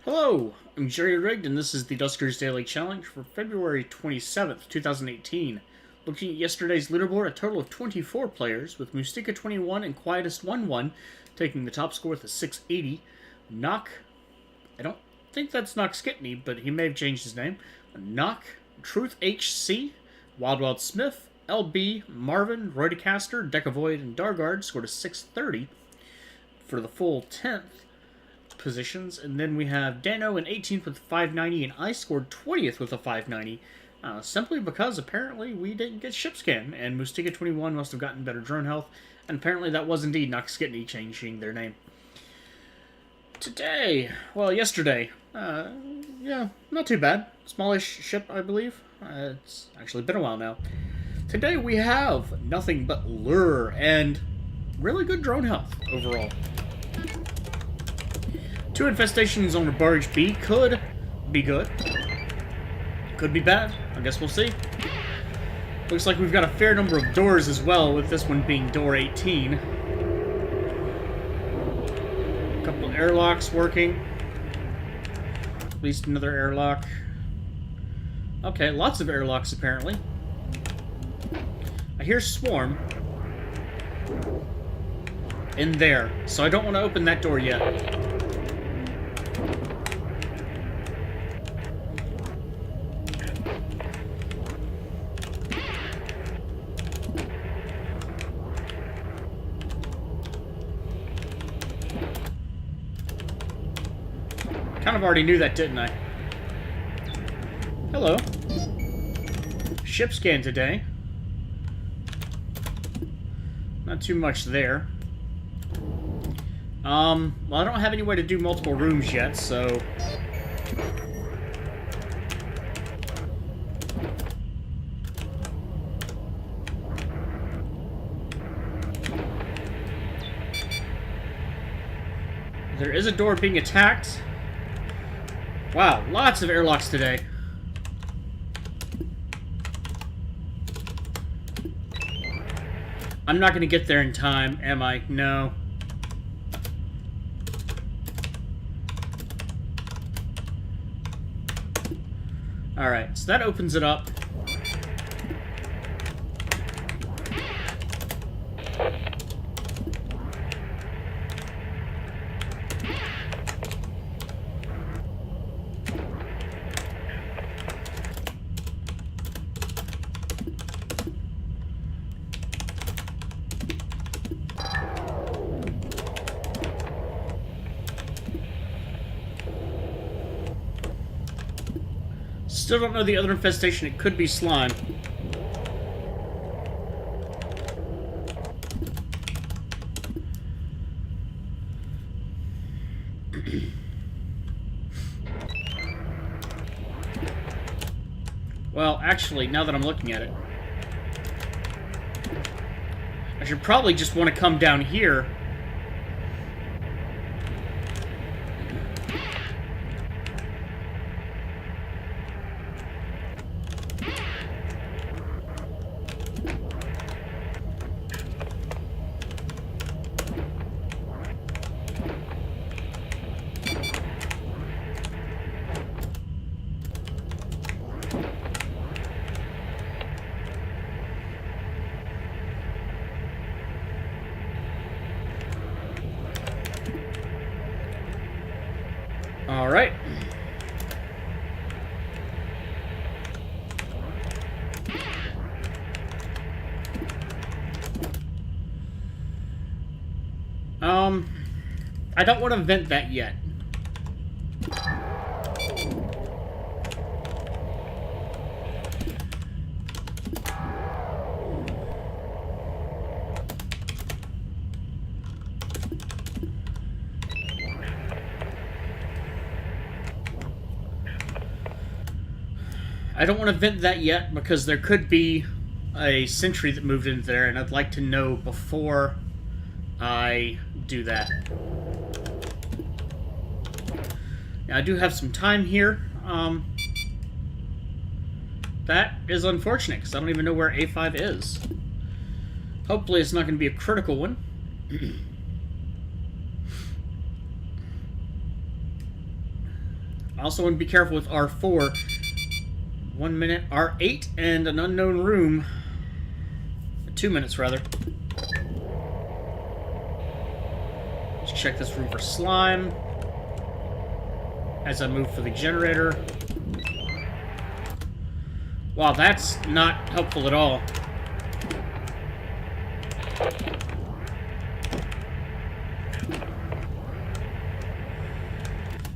Hello, I'm Jerry Rigged, and this is the Duskers Daily Challenge for February 27th, 2018. Looking at yesterday's leaderboard, a total of 24 players, with Mustika 21 and Quietest 1-1 taking the top score with a 680. I don't think that's Knock Skitney, but he may have changed his name. Knock, Truth HC, Wild Smith, LB, Marvin, Roydecaster, Decavoid, and Dargard scored a 630 for the full 10th positions, and then we have Dano in 18th with 590, and I scored 20th with a 590, simply because apparently we didn't get ship scan, and Mustika 21 must have gotten better drone health, and apparently that was indeed Noxkitney changing their name. Yesterday, yeah, not too bad. Smallish ship, I believe. It's actually been a while now. Today we have nothing but lure and really good drone health overall. 2 infestations on a barge B could be good. Could be bad. I guess we'll see. Looks like we've got a fair number of doors as well, with this one being door 18. A couple of airlocks working. At least another airlock. Okay, lots of airlocks apparently. I hear Swarm in there, so I don't want to open that door yet. Kind of already knew that, didn't I? Hello. Ship scan today. Not too much there. Well, I don't have any way to do multiple rooms yet, so... There is a door being attacked. Wow, lots of airlocks today. I'm not going to get there in time, am I? No. Alright, so that opens it up. Still don't know the other infestation. It could be slime. Well, actually, now that I'm looking at it, I should probably just want to come down here. All right. I don't want to vent that yet. I don't want to vent that yet because there could be a sentry that moved in there, and I'd like to know before I do that. Now, I do have some time here. That is unfortunate because I don't even know where A5 is. Hopefully it's not going to be a critical one. Also want to be careful with R4. 1 minute, R8, and an unknown room. 2 minutes, rather. Let's check this room for slime. As I move for the generator. Wow, that's not helpful at all.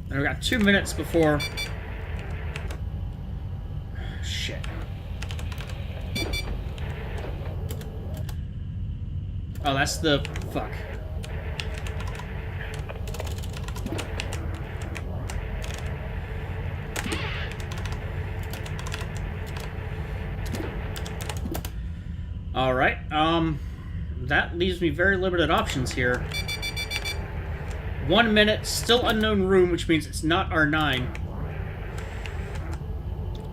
And we've got 2 minutes before... Shit. Oh, that's the... Fuck. Alright, that leaves me very limited options here. 1 minute, still unknown room, which means it's not R9.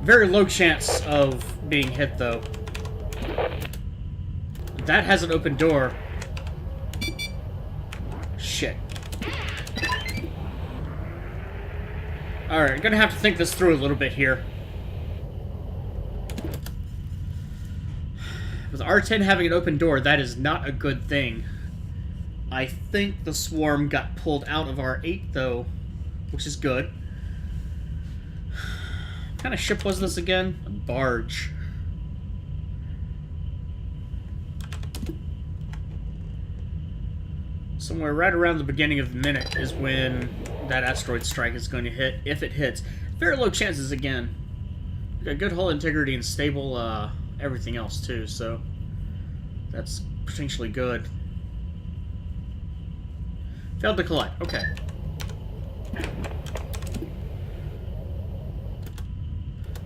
Very low chance of being hit, though. That has an open door. Shit. Alright, I'm gonna have to think this through a little bit here. With R10 having an open door, that is not a good thing. I think the swarm got pulled out of R8, though, which is good. What kind of ship was this again? A barge. Somewhere right around the beginning of the minute is when that asteroid strike is going to hit, if it hits. Very low chances again. We got good hull integrity and stable everything else too, so that's potentially good. Failed to collect. Okay.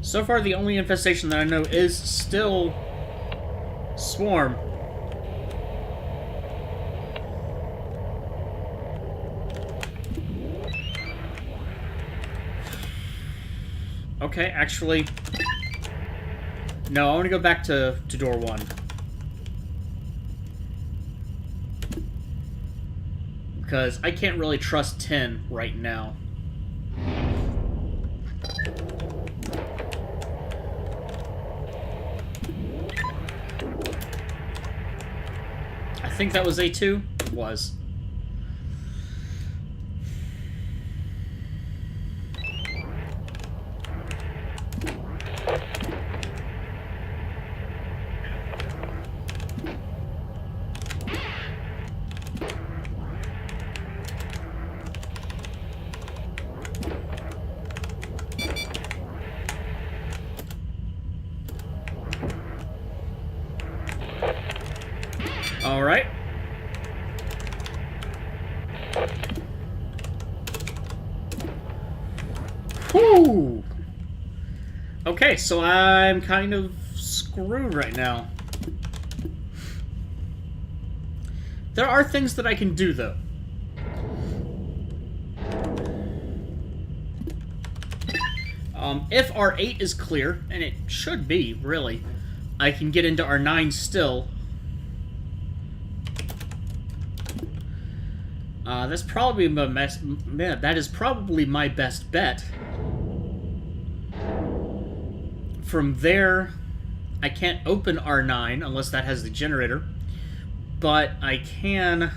So far, the only infestation that I know is still swarm. Okay, actually... No, I want to go back to door 1. Because I can't really trust 10 right now. I think that was A2? It was. Alright. Whew! Okay, so I'm kind of screwed right now. There are things that I can do, though. If R8 is clear, and it should be, really, I can get into R9 still. That's probably my best. Man, that is probably my best bet. From there, I can't open R9 unless that has the generator, but I can.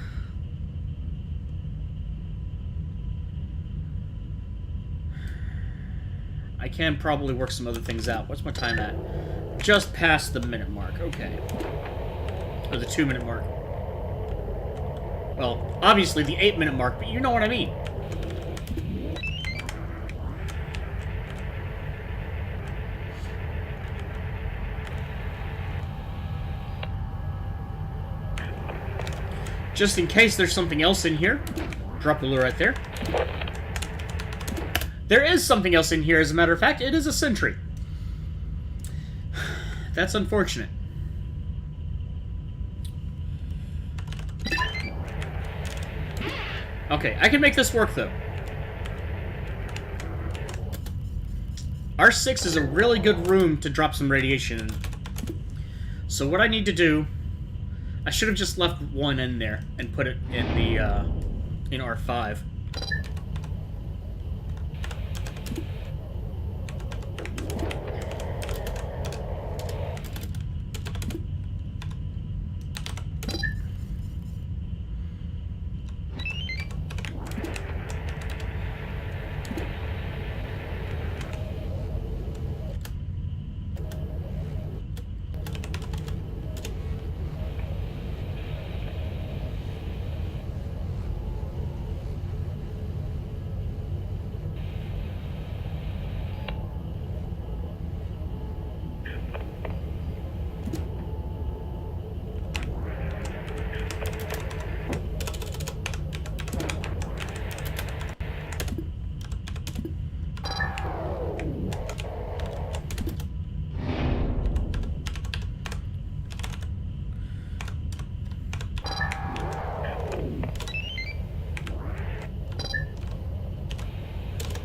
I can probably work some other things out. What's my time at? Just past the minute mark. Okay, or the 2 minute mark. Well, obviously the 8 minute mark, but you know what I mean. Just in case there's something else in here. Drop the lure right there. There is something else in here, as a matter of fact. It is a sentry. That's unfortunate. Okay, I can make this work, though. R6 is a really good room to drop some radiation in. So what I need to do... I should have just left 1 in there and put it in the, in R5.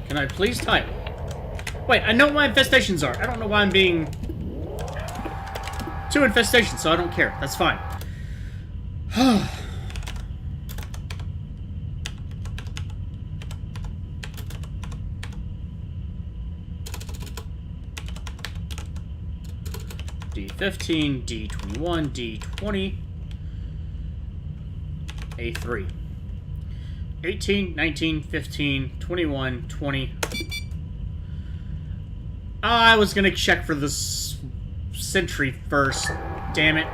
Can I please type? Wait, I know what my infestations are. I don't know why I'm being... 2 infestations, so I don't care. That's fine. D15, D21, D20, A3. 18, 19, 15, 21, 20. I was gonna check for this sentry first. Damn it.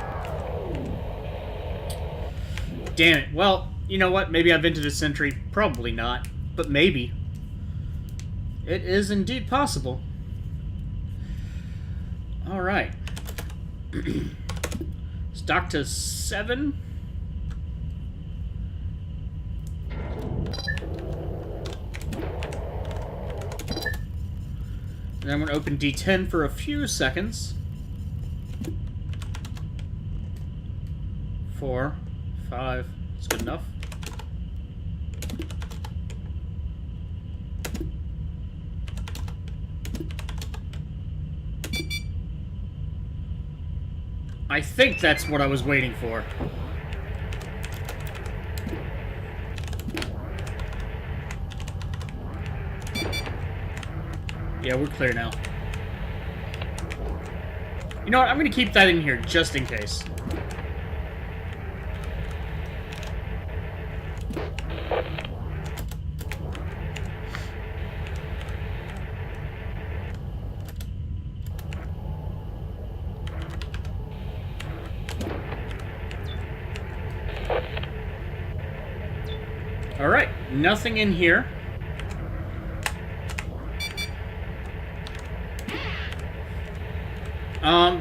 Damn it. Well, you know what? Maybe I've entered a sentry. Probably not. But maybe. It is indeed possible. Alright. Stock to 7. And I'm going to open D10 for a few seconds. 4, 5. That's good enough. I think that's what I was waiting for. Yeah, we're clear now. You know what? I'm going to keep that in here just in case. Alright, nothing in here.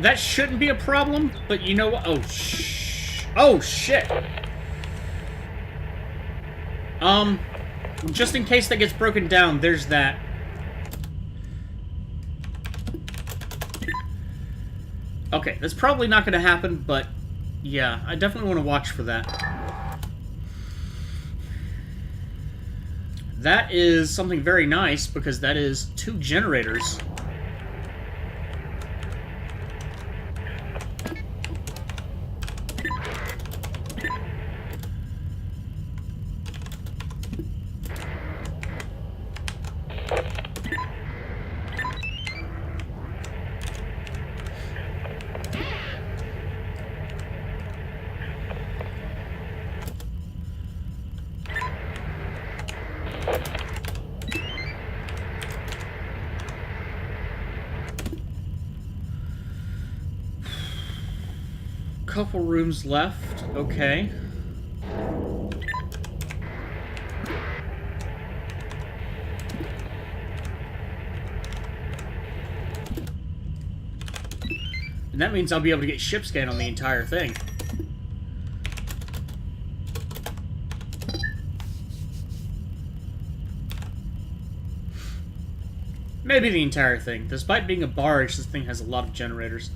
That shouldn't be a problem, but you know what? Oh, oh, shit. Just in case that gets broken down, there's that. Okay, that's probably not going to happen, but yeah, I definitely want to watch for that. That is something very nice, because that is 2 generators. Couple rooms left. Okay. And that means I'll be able to get ship scan on the entire thing. Maybe the entire thing. Despite being a barge, this thing has a lot of generators.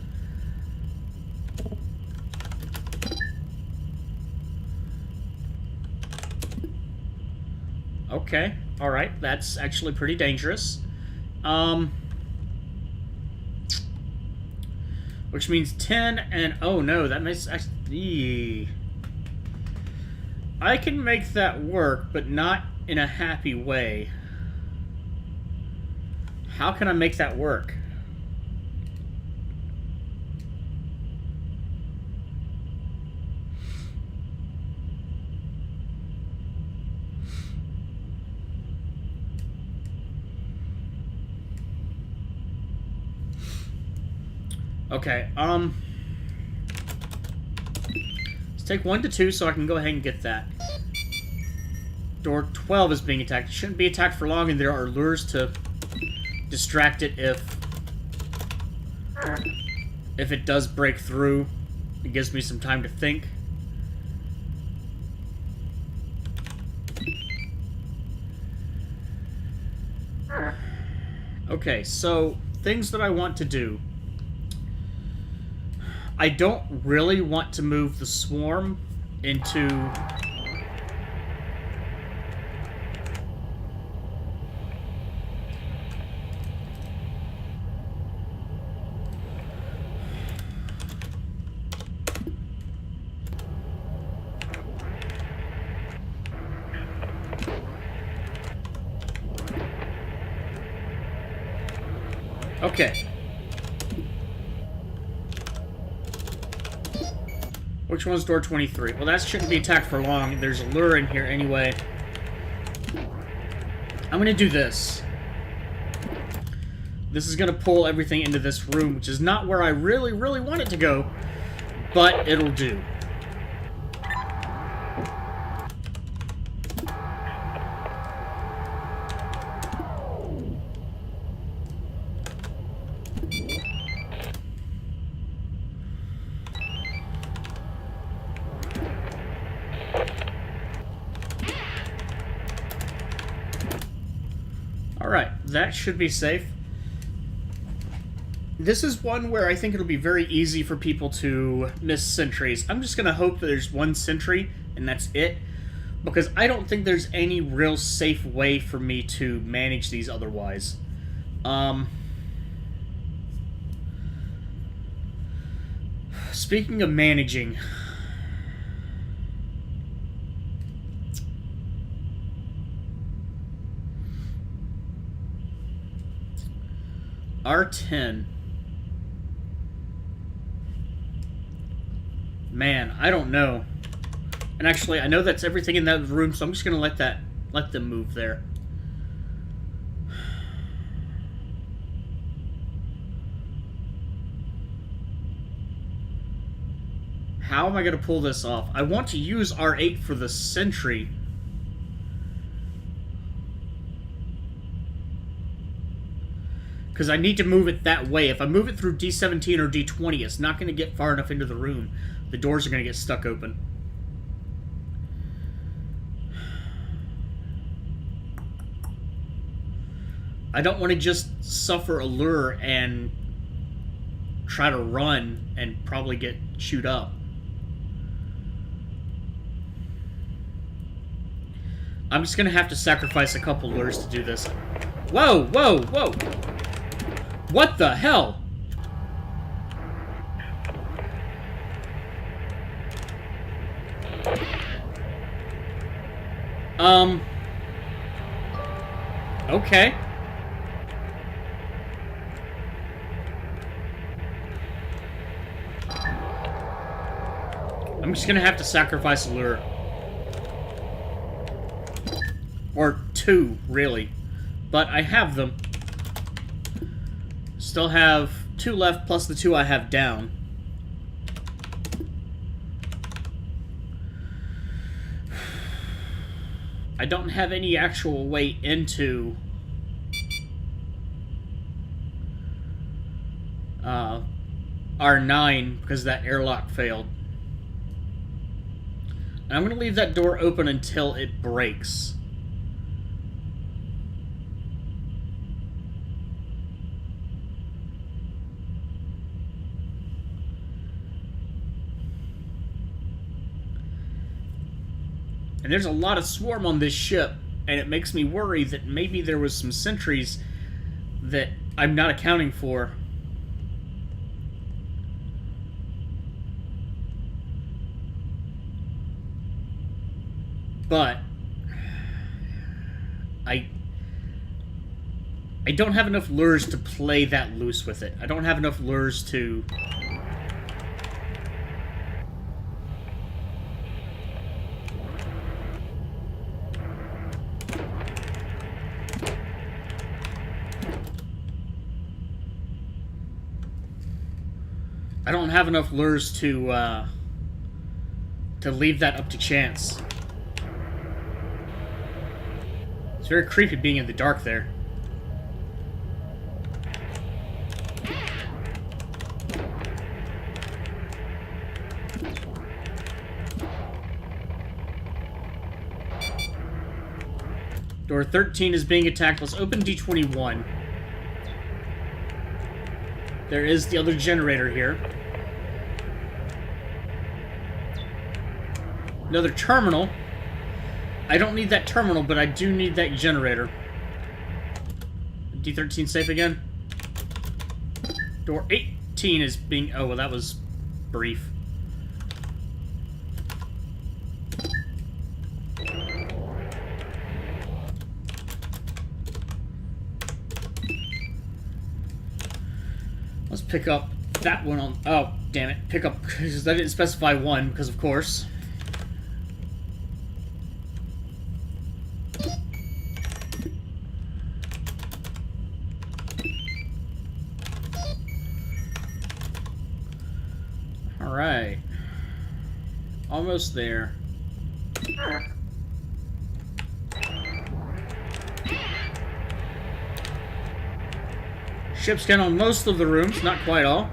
Okay, alright, that's actually pretty dangerous. Which means 10 and... oh no, that makes... actually, I can make that work, but not in a happy way. How can I make that work? Okay, let's take 1 to 2 so I can go ahead and get that. Door 12 is being attacked. It shouldn't be attacked for long, and there are lures to distract it if it does break through. It gives me some time to think. Okay, so things that I want to do. I don't really want to move the swarm into... Okay. Which one's door 23? Well, that shouldn't be attacked for long. There's a lure in here anyway. I'm gonna do this. This is gonna pull everything into this room, which is not where I really, really want it to go, but it'll do. Alright, that should be safe. This is one where I think it'll be very easy for people to miss sentries. I'm just going to hope that there's one sentry, and that's it. Because I don't think there's any real safe way for me to manage these otherwise. Speaking of managing... R10. Man, I don't know. And actually, I know that's everything in that room, so I'm just gonna let them move there. How am I gonna pull this off? I want to use R8 for the sentry. Because I need to move it that way. If I move it through D17 or D20, it's not going to get far enough into the room. The doors are going to get stuck open. I don't want to just suffer a lure and try to run and probably get chewed up. I'm just going to have to sacrifice a couple lures to do this. Whoa, whoa, whoa! What the hell? Okay. I'm just gonna have to sacrifice a lure. Or two, really. But I have them. Still have two left, plus the two I have down. I don't have any actual way into R9 because that airlock failed. And I'm going to leave that door open until it breaks. And there's a lot of swarm on this ship, and it makes me worry that maybe there was some sentries that I'm not accounting for. But I don't have enough lures to play that loose with it. I don't have enough lures to... I don't have enough lures to leave that up to chance. It's very creepy being in the dark there. Door 13 is being attacked. Let's open D21. There is the other generator here. Another terminal. I don't need that terminal, but I do need that generator. D13 safe again. Door 18 is being... Oh, well, that was brief. Let's pick up that one on... Oh, damn it. Pick up... Because I didn't specify one, because of course. Alright. Almost there. Ship scan on most of the rooms, not quite all.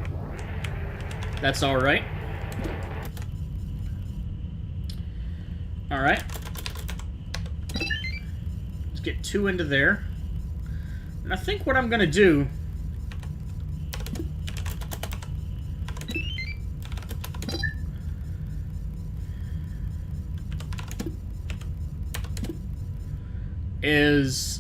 That's alright. Alright. Let's get 2 into there. And I think what I'm gonna do... is...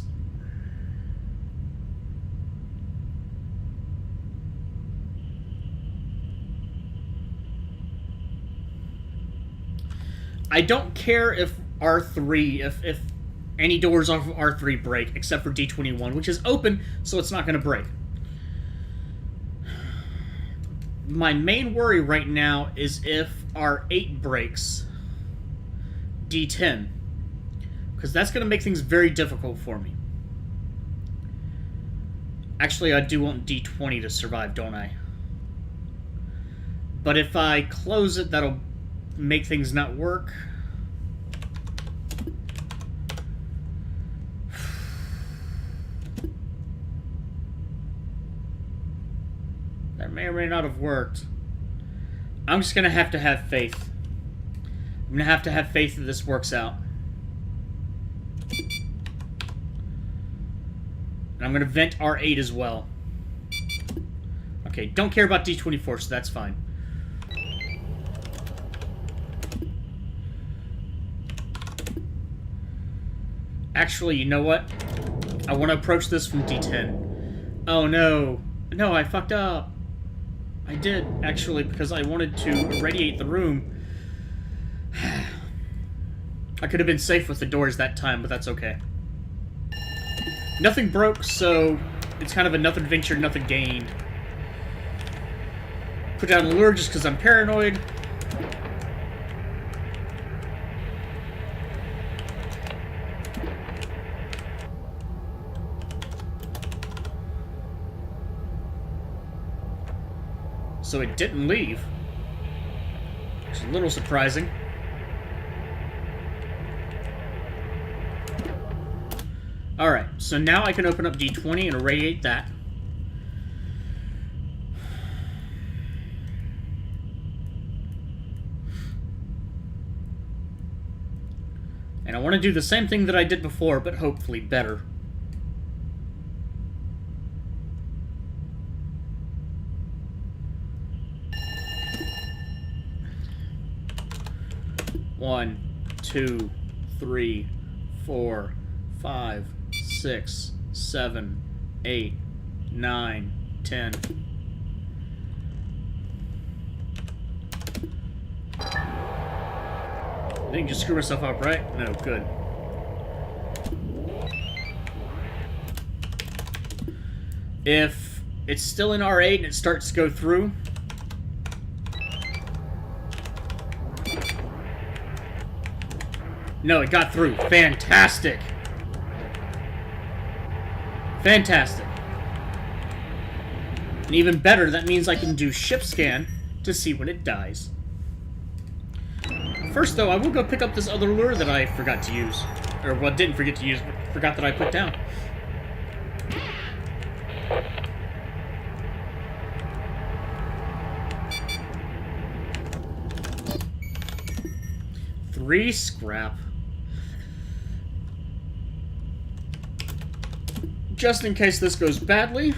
I don't care if R3, if any doors off of R3 break, except for D21, which is open, so it's not going to break. My main worry right now is if R8 breaks D10, because that's going to make things very difficult for me. Actually, I do want D20 to survive, don't I? But if I close it, that'll make things not work. That may or may not have worked. I'm just gonna have faith. I'm gonna have faith that this works out. And I'm gonna vent R8 as well. Okay, don't care about D24, so that's fine. Actually, you know what? I want to approach this from D10. Oh no. No, I fucked up. I did, actually, because I wanted to irradiate the room. I could have been safe with the doors that time, but that's okay. Nothing broke, so it's kind of a nothing ventured, nothing gained. Put down a lure just because I'm paranoid. So it didn't leave. Which is a little surprising. Alright, so now I can open up D20 and irradiate that. And I want to do the same thing that I did before, but hopefully better. One, 2, 3, 4, 5, 6, 7, 8, 9, 10. I didn't just screw myself up, right? No, good. If it's still in R8 and it starts to go through, no, it got through. Fantastic. Fantastic. And even better, that means I can do ship scan to see when it dies. First, though, I will go pick up this other lure that I forgot to use. Or, well, didn't forget to use, but forgot that I put down. Three scrap. Just in case this goes badly.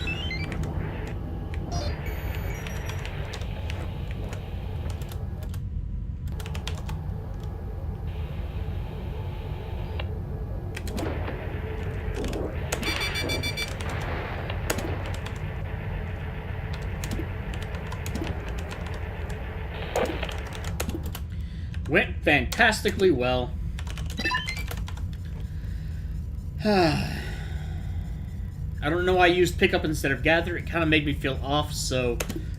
Went fantastically well. I don't know why I used pick up instead of gather. It kind of made me feel off, so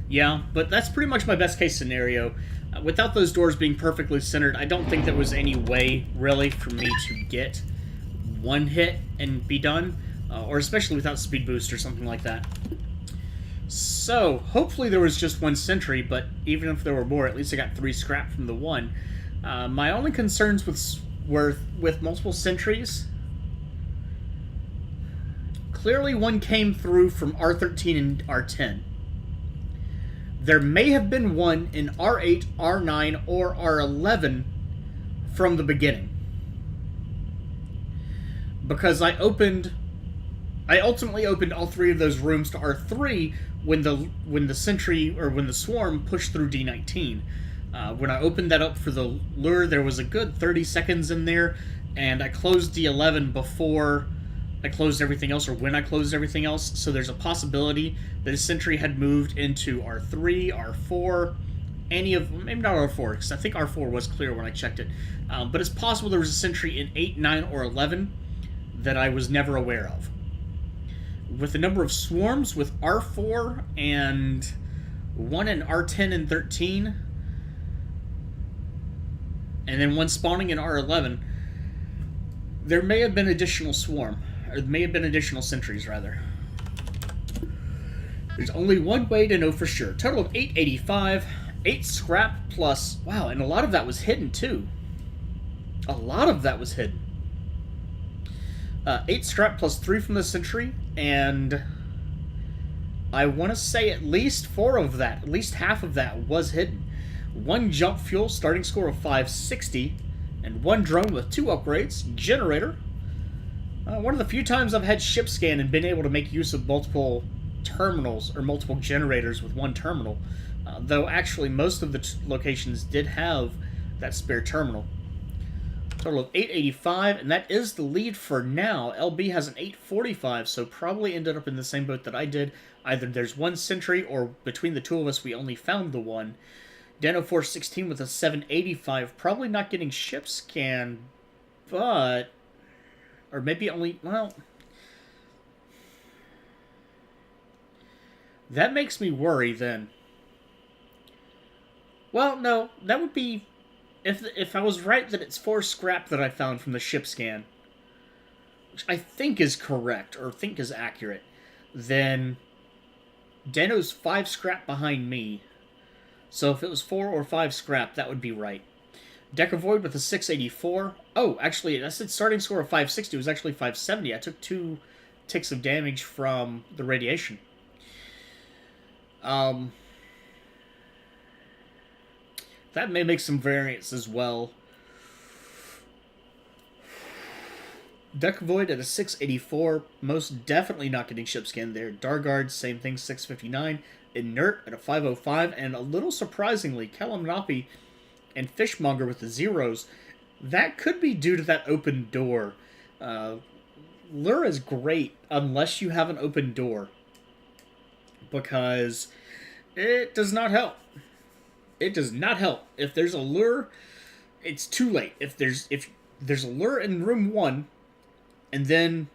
yeah. But that's pretty much my best case scenario. Without those doors being perfectly centered, I don't think there was any way, really, for me to get one hit and be done. Or especially without speed boost or something like that. So, hopefully there was just one sentry, but even if there were more, at least I got 3 scrap from the one. My only concerns were with multiple sentries. Clearly one came through from R13 and R10. There may have been one in R8, R9, or R11 from the beginning. Because I ultimately opened all 3 of those rooms to R3 when the sentry, or when the swarm pushed through D19. When I opened that up for the lure, there was a good 30 seconds in there, and I closed D11 before I closed everything else, or when I closed everything else, so there's a possibility that a sentry had moved into R3, R4, maybe not R4, because I think R4 was clear when I checked it, but it's possible there was a sentry in 8, 9, or 11 that I was never aware of. With the number of swarms with R4 and one in R10 and 13, and then one spawning in R11, there may have been additional swarm, or may have been additional sentries, rather. There's only one way to know for sure. Total of 885, 8 scrap plus, wow, and a lot of that was hidden too. A lot of that was hidden. 8 scrap plus 3 from the sentry, and I want to say at least 4 of that, at least half of that was hidden. 1 jump fuel, starting score of 560, and 1 drone with 2 upgrades, generator. One of the few times I've had ship scan and been able to make use of multiple terminals, or multiple generators with 1 terminal, though actually most of the locations did have that spare terminal. Total of 885, and that is the lead for now. LB has an 845, so probably ended up in the same boat that I did. Either there's 1 sentry, or between the 2 of us we only found the 1. Deno416 with a 785, probably not getting ship scan, but... or maybe only... well... that makes me worry, then. Well, no, that would be... If I was right that it's 4 scrap that I found from the ship scan, which I think is correct, or think is accurate, then Deno's 5 scrap behind me. So if it was 4 or 5 scrap, that would be right. Decavoid with a 684. Oh, actually, I said starting score of 560. It was actually 570. I took 2 ticks of damage from the radiation. That may make some variance as well. Decavoid at a 684. Most definitely not getting ship scan there. Dargard, same thing, 659. Inert at a 505. And a little surprisingly, Kalamnapi and Fishmonger with the zeros. That could be due to that open door. Lure is great unless you have an open door, because it does not help. It does not help. If there's a lure, it's too late. If there's a lure in room 1, and then,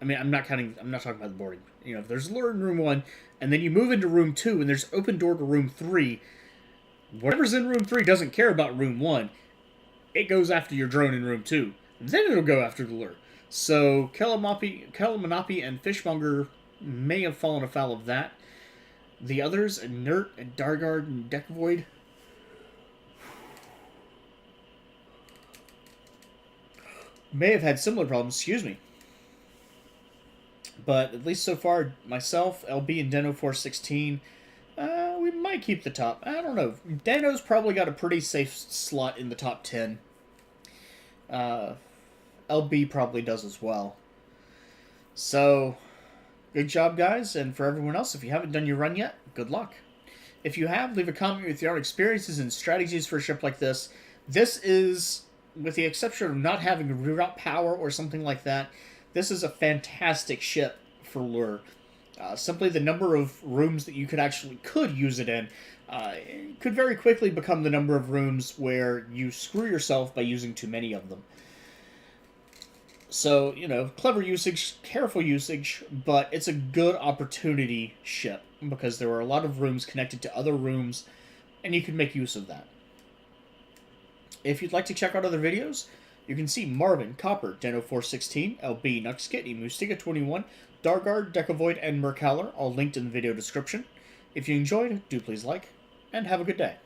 I mean, I'm not talking about the boarding. You know, if there's a lure in room 1, and then you move into room 2, and there's open door to room 3, whatever's in room 3 doesn't care about room 1. It goes after your drone in room 2. Then it'll go after the lure. So, Kalamanapi and Fishmonger may have fallen afoul of that. The others, Inert and Dargard and Decavoid, may have had similar problems, excuse me. But at least so far, myself, LB, and Deno416, we might keep the top. I don't know. Dano's probably got a pretty safe slot in the top 10. LB probably does as well. So, good job, guys. And for everyone else, if you haven't done your run yet, good luck. If you have, leave a comment with your own experiences and strategies for a ship like this. This is, with the exception of not having reroute power or something like that, this is a fantastic ship for lure. Simply the number of rooms that you could use it in could very quickly become the number of rooms where you screw yourself by using too many of them. So, clever usage, careful usage, but it's a good opportunity ship because there were a lot of rooms connected to other rooms, and you can make use of that. If you'd like to check out other videos, you can see Marvin, Copper, Deno416, LB, Nuxkitty, Mustika21, Dargard, Decavoid, and Mercaller, all linked in the video description. If you enjoyed, do please like, and have a good day.